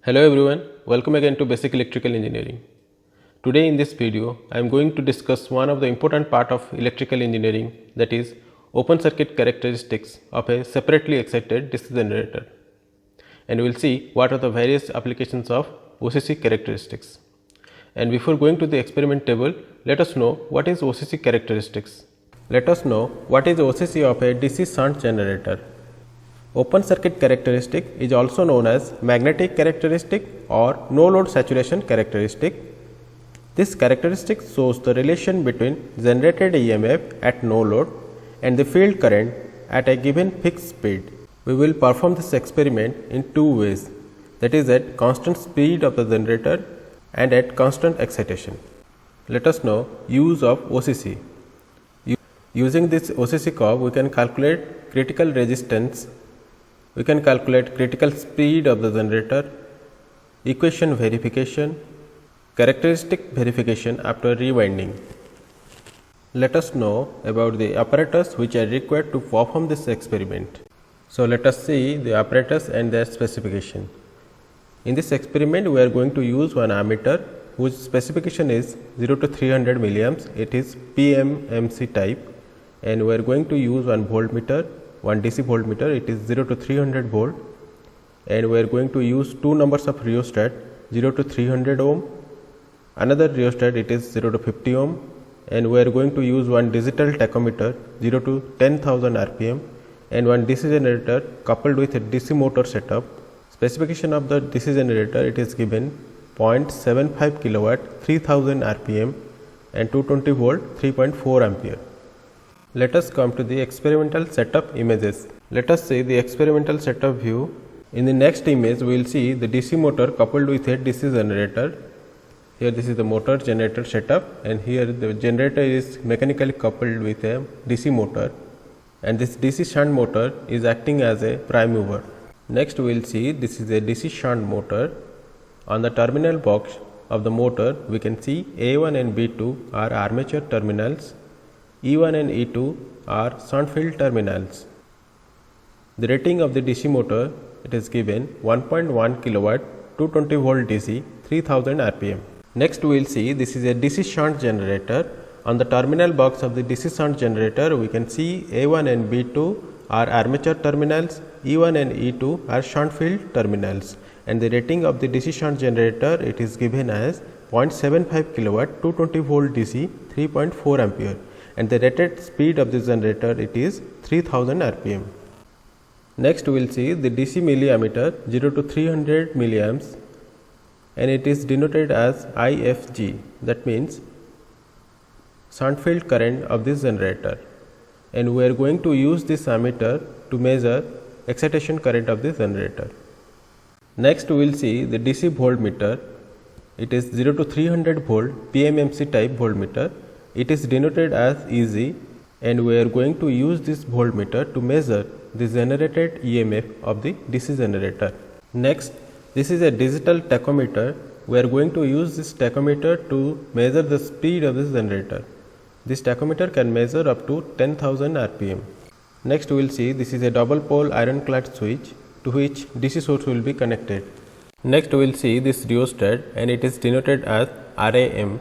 Hello everyone, welcome again to Basic Electrical Engineering. Today in this video, I am going to discuss one of the important part of electrical engineering, that is open circuit characteristics of a separately excited DC generator, and we will see what are the various applications of OCC characteristics. And before going to the experiment table, let us know what is OCC characteristics. Let us know what is OCC of a DC shunt generator. Open circuit characteristic is also known as magnetic characteristic or no load saturation characteristic. This characteristic shows the relation between generated EMF at no load and the field current at a given fixed speed. We will perform this experiment in two ways, that is at constant speed of the generator and at constant excitation. Let us know use of OCC. Using this OCC curve, we can calculate critical resistance. We can calculate critical speed of the generator, equation verification, characteristic verification after rewinding. Let us know about the apparatus which are required to perform this experiment. So, let us see the apparatus and their specification. In this experiment, we are going to use one ammeter whose specification is 0 to 300 milliamps. It is PMMC type, and we are going to use one voltmeter, one DC voltmeter. It is 0 to 300 volt, and we are going to use two numbers of rheostat, 0 to 300 ohm, another rheostat it is 0 to 50 ohm, and we are going to use one digital tachometer 0 to 10,000 rpm and one DC generator coupled with a DC motor setup. Specification of the DC generator, it is given 0.75 kilowatt, 3000 rpm and 220 volt, 3.4 ampere. Let us come to the experimental setup images. Let us see the experimental setup view. In the next image, we will see the DC motor coupled with a DC generator. Here this is the motor generator setup, and here the generator is mechanically coupled with a DC motor, and this DC shunt motor is acting as a prime mover. Next we will see this is a DC shunt motor. On the terminal box of the motor, we can see A1 and B2 are armature terminals, E1 and E2 are shunt field terminals. The rating of the DC motor, it is given 1.1 kilowatt, 220 volt DC, 3000 rpm. Next we will see this is a DC shunt generator. On the terminal box of the DC shunt generator, we can see A1 and B2 are armature terminals, E1 and E2 are shunt field terminals, and the rating of the DC shunt generator, it is given as 0.75 kilowatt, 220 volt DC, 3.4 ampere, and the rated speed of the generator, it is 3000 rpm. Next we will see the DC milliammeter 0 to 300 milliamps, and it is denoted as IFG, that means shunt field current of this generator, and we are going to use this ammeter to measure excitation current of this generator. Next we will see the DC voltmeter. It is 0 to 300 volt PMMC type voltmeter. It is denoted as EG, and we are going to use this voltmeter to measure the generated EMF of the DC generator. Next, this is a digital tachometer. We are going to use this tachometer to measure the speed of this generator. This tachometer can measure up to 10,000 rpm. Next we will see this is a double pole ironclad switch to which DC source will be connected. Next we will see this rheostat, and it is denoted as RAM,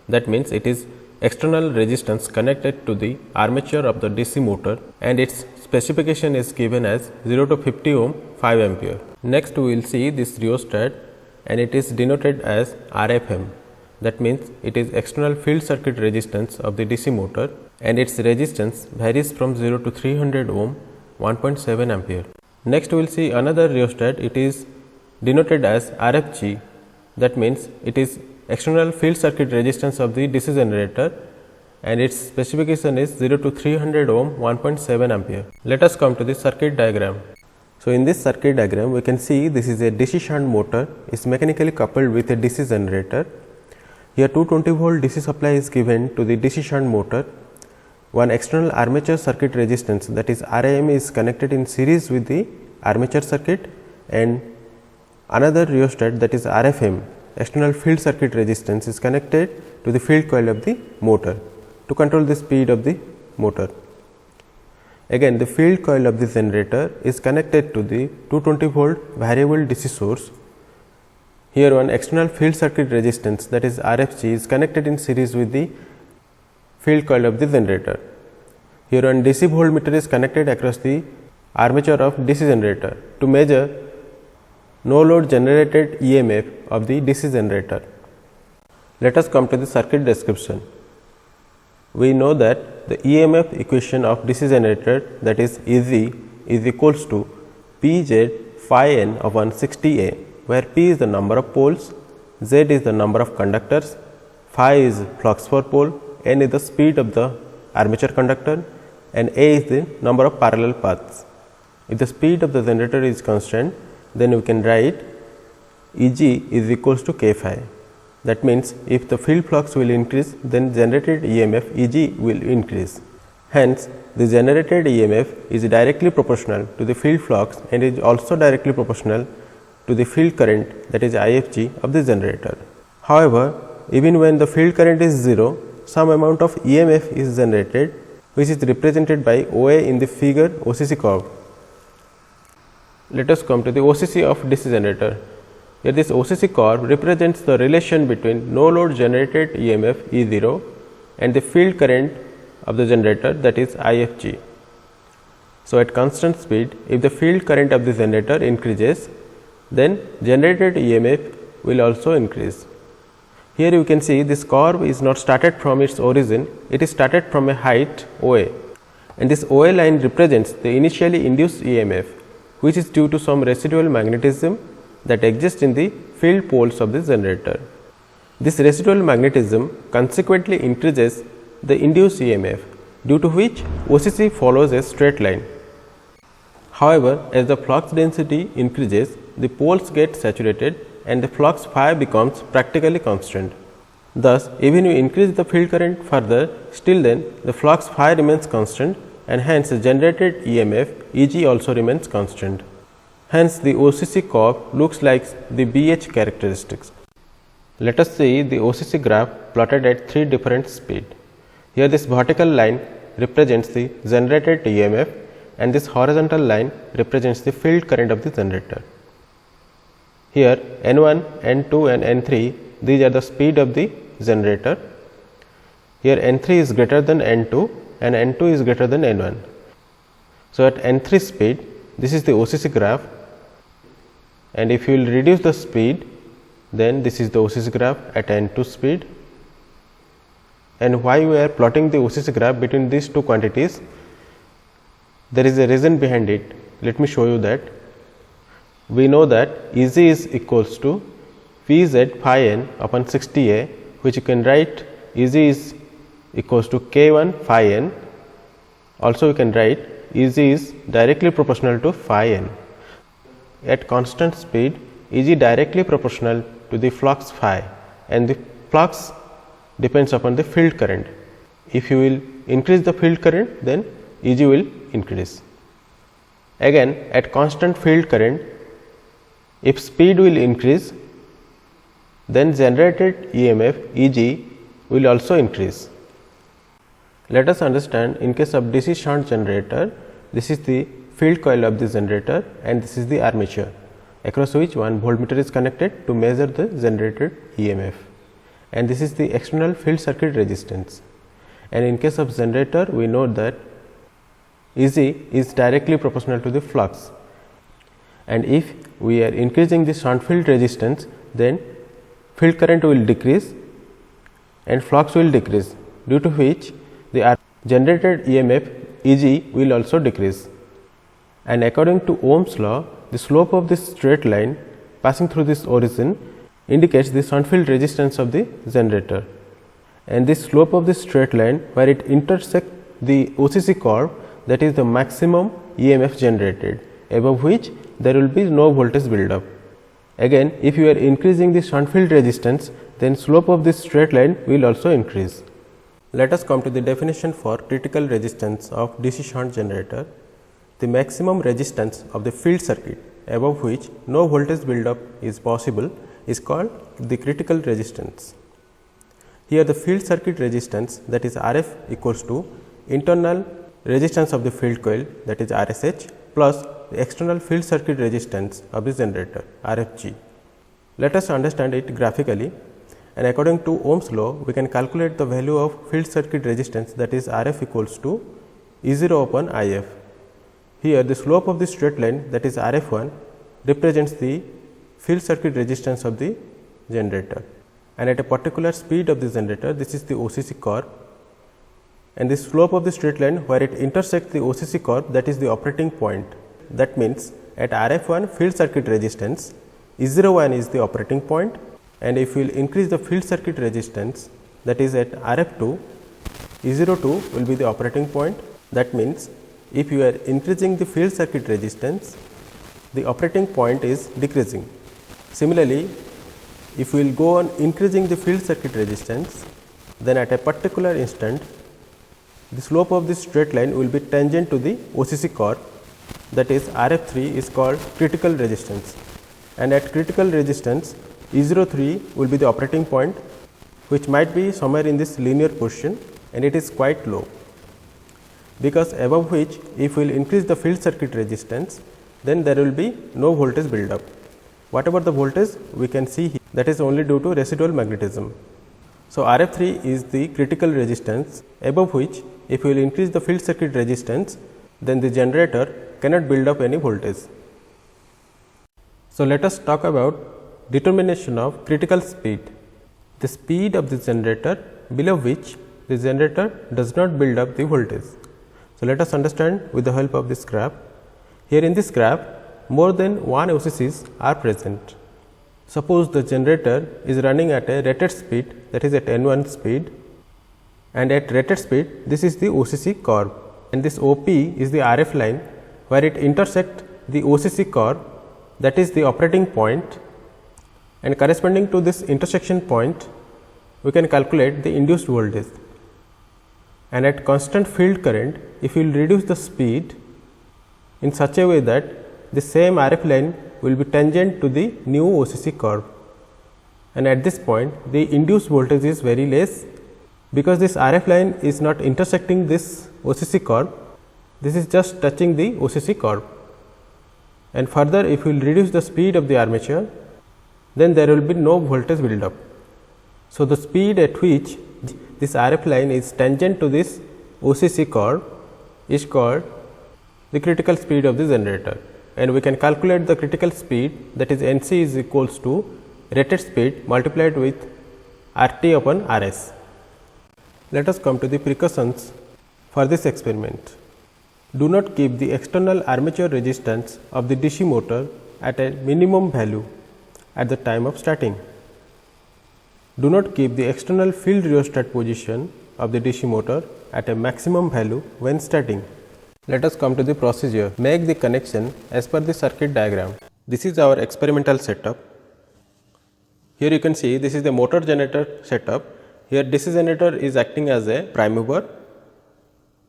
that means it is external resistance connected to the armature of the DC motor, and its specification is given as 0 to 50 ohm, 5 ampere. Next we will see this rheostat, and it is denoted as RFM, that means it is external field circuit resistance of the DC motor, and its resistance varies from 0 to 300 ohm, 1.7 ampere. Next we will see another rheostat. It is denoted as RFG, that means it is external field circuit resistance of the DC generator, and its specification is 0 to 300 ohm, 1.7 ampere. Let us come to the circuit diagram. So, in this circuit diagram, we can see this is a DC shunt motor is mechanically coupled with a DC generator. Here 220 volt DC supply is given to the DC shunt motor. One external armature circuit resistance, that is RAM, is connected in series with the armature circuit, and another rheostat, that is RFM, external field circuit resistance, is connected to the field coil of the motor to control the speed of the motor. Again, the field coil of the generator is connected to the 220 volt variable DC source, Here one external field circuit resistance, that is RFC, is connected in series with the field coil of the generator. Here one DC voltmeter is connected across the armature of DC generator to measure no load generated EMF of the DC generator. Let us come to the circuit description. We know that the EMF equation of DC generator, that is EG, is equals to Pz phi n upon 60A, where P is the number of poles, Z is the number of conductors, phi is flux per pole, n is the speed of the armature conductor, and A is the number of parallel paths. If the speed of the generator is constant, then we can write Eg is equals to K phi. That means, if the field flux will increase, then generated EMF Eg will increase. Hence, the generated EMF is directly proportional to the field flux and is also directly proportional to the field current, that is IFG, of the generator. However, even when the field current is 0, some amount of EMF is generated, which is represented by OA in the figure OCC curve. Let us come to the OCC of DC generator. Here this OCC curve represents the relation between no load generated EMF E0 and the field current of the generator, that is IFG. So, at constant speed, if the field current of the generator increases, then generated EMF will also increase. Here you can see this curve is not started from its origin, it is started from a height OA, and this OA line represents the initially induced EMF, which is due to some residual magnetism that exists in the field poles of the generator. This residual magnetism consequently increases the induced EMF, due to which OCC follows a straight line. However, as the flux density increases, the poles get saturated and the flux phi becomes practically constant. Thus, even if you increase the field current further, still then the flux phi remains constant, and hence the generated EMF Eg also remains constant. Hence, the OCC curve looks like the BH characteristics. Let us see the OCC graph plotted at 3 different speeds. Here this vertical line represents the generated EMF and this horizontal line represents the field current of the generator. Here N1, N2 and N3, these are the speed of the generator. Here N3 is greater than N2 and N2 is greater than N1. So, at N3 speed, this is the OCC graph, and if you will reduce the speed, then this is the OCC graph at N2 speed. And why we are plotting the OCC graph between these two quantities? There is a reason behind it. Let me show you that. We know that Eg is equals to Pz phi n upon 60A, which you can write Eg is equals to K1 phi n. Also, you can write Eg is directly proportional to phi n. At constant speed, Eg directly proportional to the flux phi, and the flux depends upon the field current. If you will increase the field current, then Eg will increase. Again, at constant field current, if speed will increase, then generated EMF Eg will also increase. Let us understand, in case of DC shunt generator, this is the field coil of the generator and this is the armature, across which one voltmeter is connected to measure the generated EMF, and this is the external field circuit resistance. And in case of generator, we know that Eg is directly proportional to the flux, and if we are increasing the shunt field resistance, then field current will decrease and flux will decrease, due to which the generated EMF Eg will also decrease. And according to Ohm's law, the slope of this straight line passing through this origin indicates the shunt field resistance of the generator, and this slope of this straight line, where it intersects the OCC curve, that is the maximum EMF generated, above which there will be no voltage build-up. Again, if you are increasing the shunt field resistance, then slope of this straight line will also increase. Let us come to the definition for critical resistance of DC shunt generator. The maximum resistance of the field circuit, above which no voltage build-up is possible, is called the critical resistance. Here the field circuit resistance, that is Rf, equals to internal resistance of the field coil, that is RSH, plus the external field circuit resistance of the generator, RFG. Let us understand it graphically, and according to Ohm's law, we can calculate the value of field circuit resistance, that is Rf equals to E0 upon If. Here the slope of the straight line, that is Rf1, represents the field circuit resistance of the generator, and at a particular speed of the generator, this is the OCC curve, and the slope of the straight line where it intersects the OCC curve, that is the operating point. That means at Rf1 field circuit resistance, E01 is the operating point, and if we will increase the field circuit resistance, that is at Rf2, E02 will be the operating point. That means if you are increasing the field circuit resistance, the operating point is decreasing. Similarly, if we will go on increasing the field circuit resistance, then at a particular instant, the slope of this straight line will be tangent to the OCC curve, that is Rf3 is called critical resistance, and at critical resistance E03 will be the operating point, which might be somewhere in this linear portion, and it is quite low, because above which if we will increase the field circuit resistance, then there will be no voltage build up. Whatever the voltage we can see here, that is only due to residual magnetism. So, Rf3 is the critical resistance, above which if we will increase the field circuit resistance, then the generator cannot build up any voltage. So, let us talk about determination of critical speed, the speed of the generator below which the generator does not build up the voltage. So, let us understand with the help of this graph. Here in this graph, more than one OCCs are present. Suppose the generator is running at a rated speed, that is at N1 speed, and at rated speed this is the OCC curve, and this OP is the RF line where it intersects the OCC curve, that is the operating point, and corresponding to this intersection point we can calculate the induced voltage. And at constant field current, if you will reduce the speed in such a way that the same RF line will be tangent to the new OCC curve, and at this point the induced voltage is very less, because this RF line is not intersecting this OCC curve, this is just touching the OCC curve. And further, if we will reduce the speed of the armature, then there will be no voltage build up. So, the speed at which this RF line is tangent to this OCC curve is called the critical speed of the generator, and we can calculate the critical speed, that is NC is equals to rated speed multiplied with RT upon RS. Let us come to the precautions for this experiment. Do not keep the external armature resistance of the DC motor at a minimum value at the time of starting. Do not keep the external field rheostat position of the DC motor at a maximum value when starting. Let us come to the procedure. Make the connection as per the circuit diagram. This is our experimental setup. Here you can see this is the motor generator setup. Here DC generator is acting as a prime mover,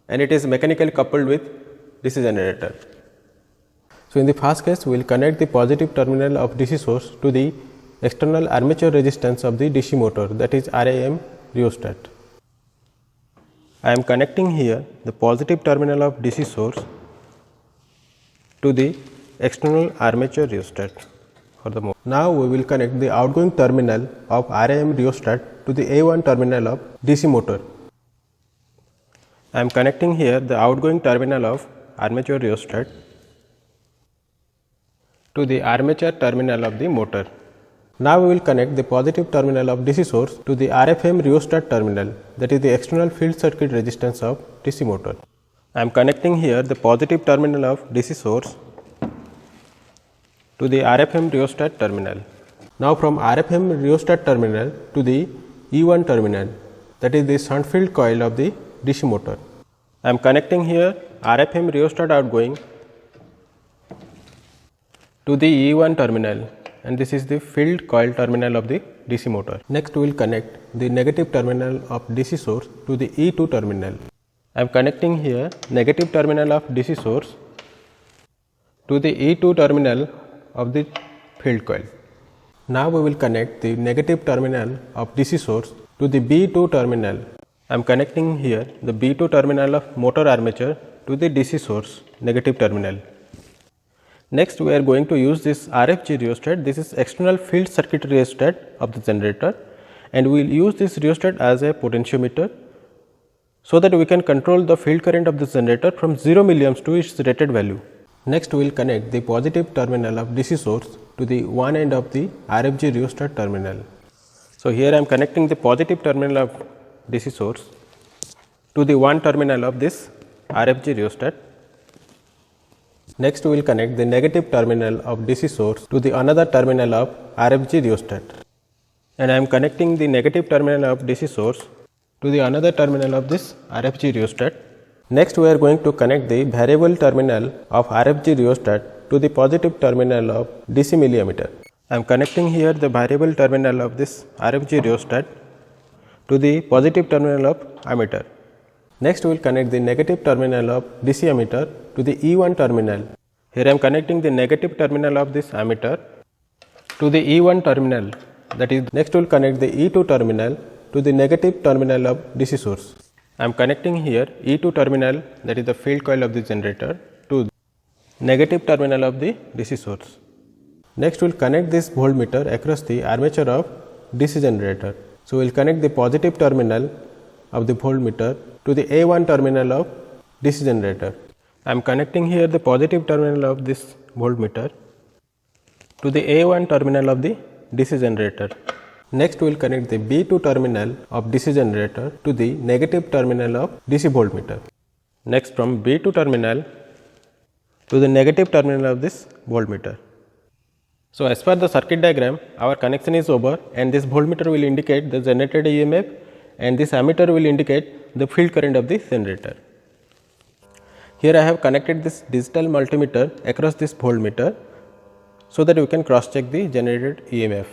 and it is mechanically coupled with DC generator. So, in the first case we will connect the positive terminal of DC source to the external armature resistance of the DC motor, that is RAM rheostat. I am connecting here the positive terminal of DC source to the external armature rheostat for the motor. Now, we will connect the outgoing terminal of RAM rheostat to the A1 terminal of DC motor. I am connecting here the outgoing terminal of armature rheostat to the armature terminal of the motor. Now, we will connect the positive terminal of DC source to the RFM rheostat terminal, that is the external field circuit resistance of DC motor. I am connecting here the positive terminal of DC source to the RFM rheostat terminal. Now, from RFM rheostat terminal to the E1 terminal, that is the shunt field coil of the DC motor. I am connecting here RFM rheostat outgoing to the E1 terminal, and this is the field coil terminal of the DC motor. Next, we will connect the negative terminal of DC source to the E2 terminal. I am connecting here negative terminal of DC source to the E2 terminal of the field coil. Now, we will connect the negative terminal of DC source to the B2 terminal. I am connecting here the B2 terminal of motor armature to the DC source negative terminal. Next, we are going to use this RFG rheostat. This is external field circuit rheostat of the generator, and we will use this rheostat as a potentiometer, so that we can control the field current of the generator from 0 milliamps to its rated value. Next, we will connect the positive terminal of DC source to the one end of the RFG rheostat terminal. So, here I am connecting the positive terminal of DC source to the one terminal of this RFG rheostat. Next, we will connect the negative terminal of DC source to the another terminal of RFG rheostat, and I am connecting the negative terminal of DC source to the another terminal of this RFG rheostat. Next, we are going to connect the variable terminal of RFG rheostat to the positive terminal of DC milliammeter. I am connecting here the variable terminal of this RFG rheostat to the positive terminal of ammeter. Next, we will connect the negative terminal of DC ammeter to the E1 terminal. Here I am connecting the negative terminal of this ammeter to the E1 terminal. That is, next we will connect the E2 terminal to the negative terminal of DC source. I am connecting here E2 terminal, that is the field coil of the generator, to the negative terminal of the DC source. Next, we will connect this voltmeter across the armature of DC generator. So, we will connect the positive terminal of the voltmeter to the A1 terminal of DC generator. I am connecting here the positive terminal of this voltmeter to the A1 terminal of the DC generator. Next, we will connect the B2 terminal of DC generator to the negative terminal of DC voltmeter. Next, from B2 terminal to the negative terminal of this voltmeter. So, as per the circuit diagram, our connection is over, and this voltmeter will indicate the generated EMF, and this ammeter will indicate the field current of the generator. Here I have connected this digital multimeter across this voltmeter, so that we can cross check the generated EMF.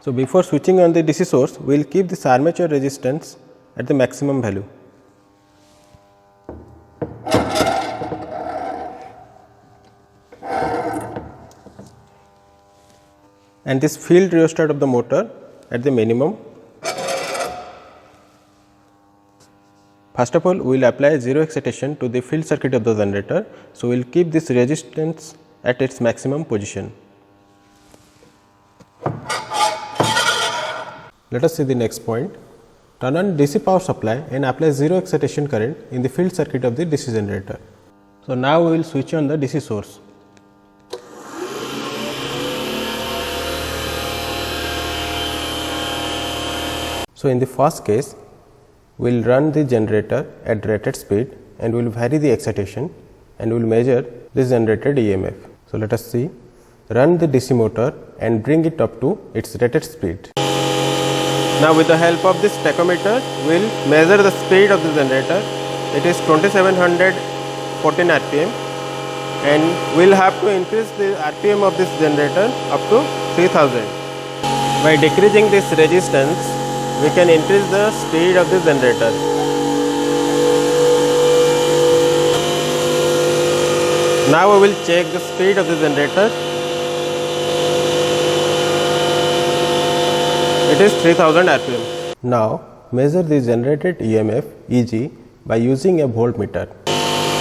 So, before switching on the DC source, we will keep this armature resistance at the maximum value. And this field rheostat of the motor at the minimum. First of all, we will apply 0 excitation to the field circuit of the generator. So, we will keep this resistance at its maximum position. Let us see the next point. Turn on DC power supply and apply 0 excitation current in the field circuit of the DC generator. So, now we will switch on the DC source. So, in the first case, we will run the generator at rated speed, and we will vary the excitation, and we will measure this generated EMF. So, let us see. Run the DC motor and bring it up to its rated speed. Now, with the help of this tachometer, we will measure the speed of the generator. It is 2714 RPM, and we will have to increase the RPM of this generator up to 3000. By decreasing this resistance, we can increase the speed of the generator. Now, we will check the speed of the generator. It is 3000 RPM. Now, measure the generated EMF EG by using a voltmeter.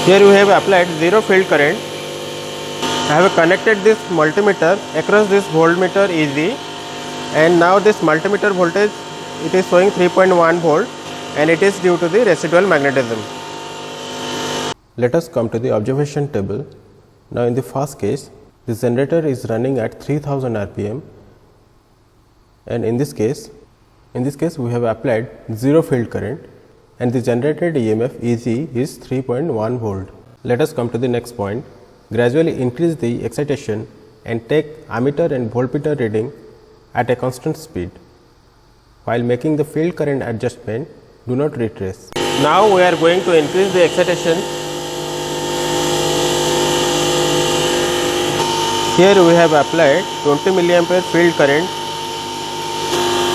Here we have applied 0 field current. I have connected this multimeter across this voltmeter EG, and now this multimeter voltage, it is showing 3.1 volt, and it is due to the residual magnetism. Let us come to the observation table. Now, in the first case, the generator is running at 3000 RPM, and in this case we have applied 0 field current, and the generated EMF EG is 3.1 volt. Let us come to the next point. Gradually increase the excitation and take ammeter and voltmeter reading at a constant speed. While making the field current adjustment, do not retrace. Now, we are going to increase the excitation. Here we have applied 20 milliampere field current,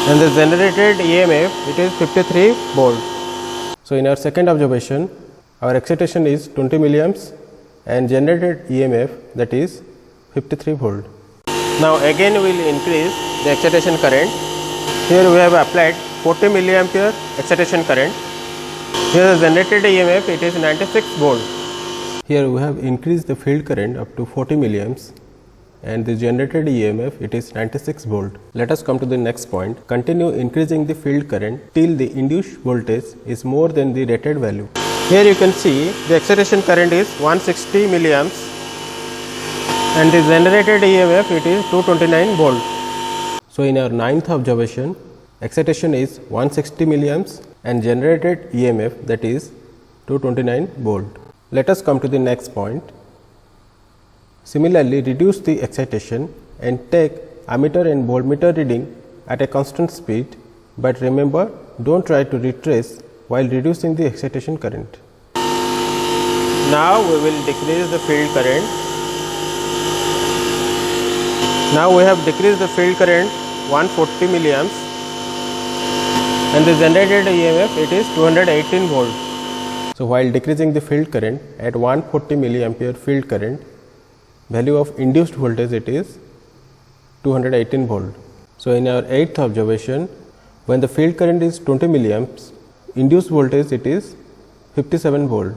and the generated EMF, it is 53 volt. So, in our second observation, our excitation is 20 milliamps and generated EMF, that is 53 volt. Now, again we will increase the excitation current. Here we have applied 40 milliampere excitation current. Here the generated EMF, it is 96 volt. Here we have increased the field current up to 40 milliamps and the generated EMF it is 96 volt. Let us come to the next point. Continue increasing the field current till the induced voltage is more than the rated value. Here you can see the excitation current is 160 milliamps and the generated EMF it is 229 volt. So in our ninth observation, excitation is 160 milliamps and generated EMF that is 229 volt. Let us come to the next point. Similarly, reduce the excitation and take ammeter and voltmeter reading at a constant speed, but remember, don't try to retrace while reducing the excitation current. Now we will decrease the field current. Now we have decreased the field current 140 milliamps and the generated EMF it is 218 volt. So while decreasing the field current at 140 milliampere field current, value of induced voltage it is 218 volt. So in our eighth observation, when the field current is 20 milliamps, induced voltage it is 57 volt,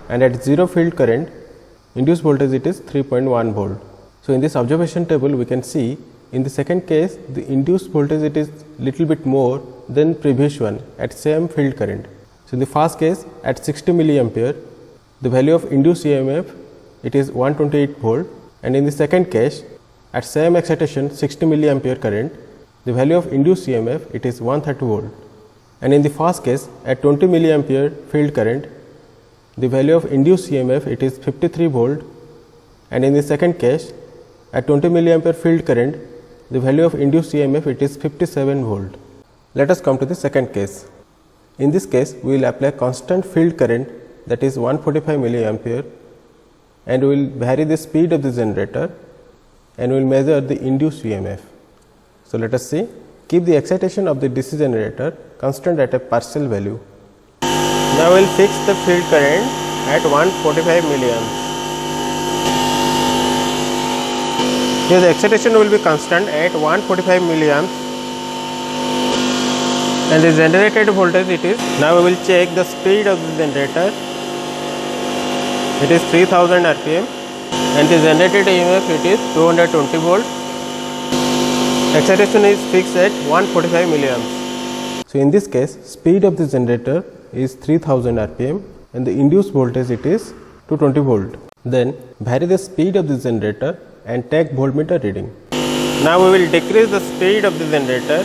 and at zero field current, induced voltage it is 3.1 volt. So in this observation table we can see in the second case the induced voltage it is little bit more than previous one at same field current. So in the first case at 60 milliampere, the value of induced EMF it is 128 volt, and in the second case at same excitation 60 milliampere current, the value of induced EMF it is 130 volt, and in the first case at 20 milliampere field current, the value of induced EMF it is 53 volt, and in the second case at 20 milliampere field current, the value of induced EMF it is 57 volt. Let us come to the second case. In this case, we will apply constant field current that is 145 milliampere, and we will vary the speed of the generator and we will measure the induced EMF. So let us see. Keep the excitation of the DC generator constant at a partial value. Now we will fix the field current at 145 milliamps. Here the excitation will be constant at 145 milliamps and the generated voltage it is. Now we will check the speed of the generator. It is 3000 rpm and the generated EMF it is 220 volt. Excitation is fixed at 145 milliamps. So in this case, speed of the generator is 3000 rpm and the induced voltage it is 220 volt. Then vary the speed of the generator and take voltmeter reading. Now we will decrease the speed of the generator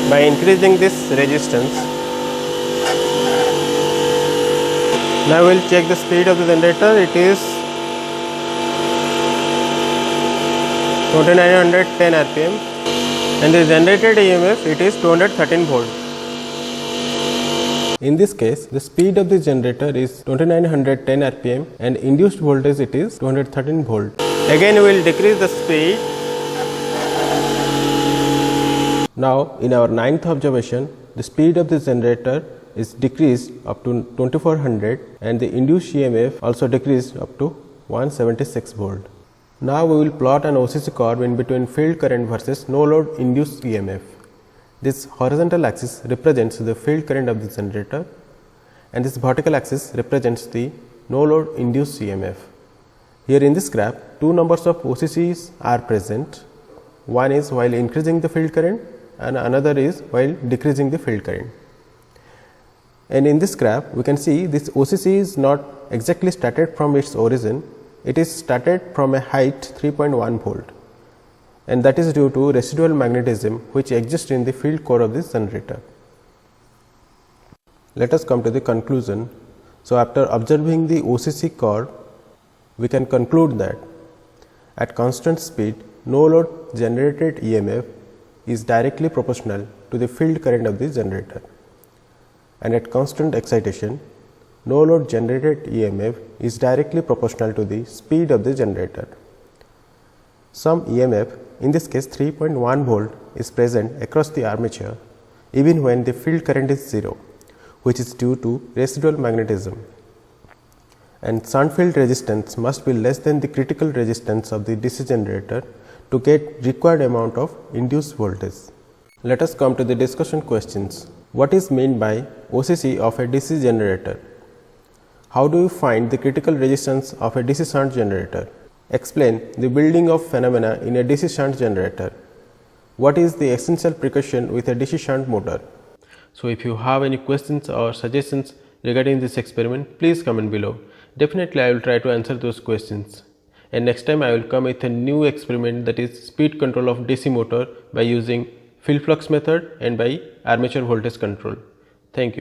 by increasing this resistance. Now we will check the speed of the generator. It is 2910 rpm and the generated EMF it is 213 volt. In this case, the speed of the generator is 2910 rpm and induced voltage it is 213 volt. Again we will decrease the speed. Now in our ninth observation, the speed of the generator is decreased up to 2400 and the induced EMF also decreased up to 176 volt. Now we will plot an OCC curve in between field current versus no load induced EMF. This horizontal axis represents the field current of the generator and this vertical axis represents the no load induced EMF. Here in this graph, two numbers of OCCs are present. One is while increasing the field current and another is while decreasing the field current. And in this graph, we can see this OCC is not exactly started from its origin. It is started from a height 3.1 volt, and that is due to residual magnetism which exists in the field core of this generator. Let us come to the conclusion. So after observing the OCC curve, we can conclude that at constant speed, no load generated EMF is directly proportional to the field current of the generator, and at constant excitation, no load generated EMF is directly proportional to the speed of the generator. Some EMF, in this case 3.1 volt, is present across the armature even when the field current is 0, which is due to residual magnetism, and shunt field resistance must be less than the critical resistance of the DC generator to get required amount of induced voltage. Let us come to the discussion questions. What is meant by OCC of a DC generator? How do you find the critical resistance of a DC shunt generator? Explain the building of phenomena in a DC shunt generator. What is the essential precaution with a DC shunt motor? So if you have any questions or suggestions regarding this experiment, please comment below. Definitely I will try to answer those questions. And next time I will come with a new experiment, that is speed control of DC motor by using field flux method and by armature voltage control. Thank you.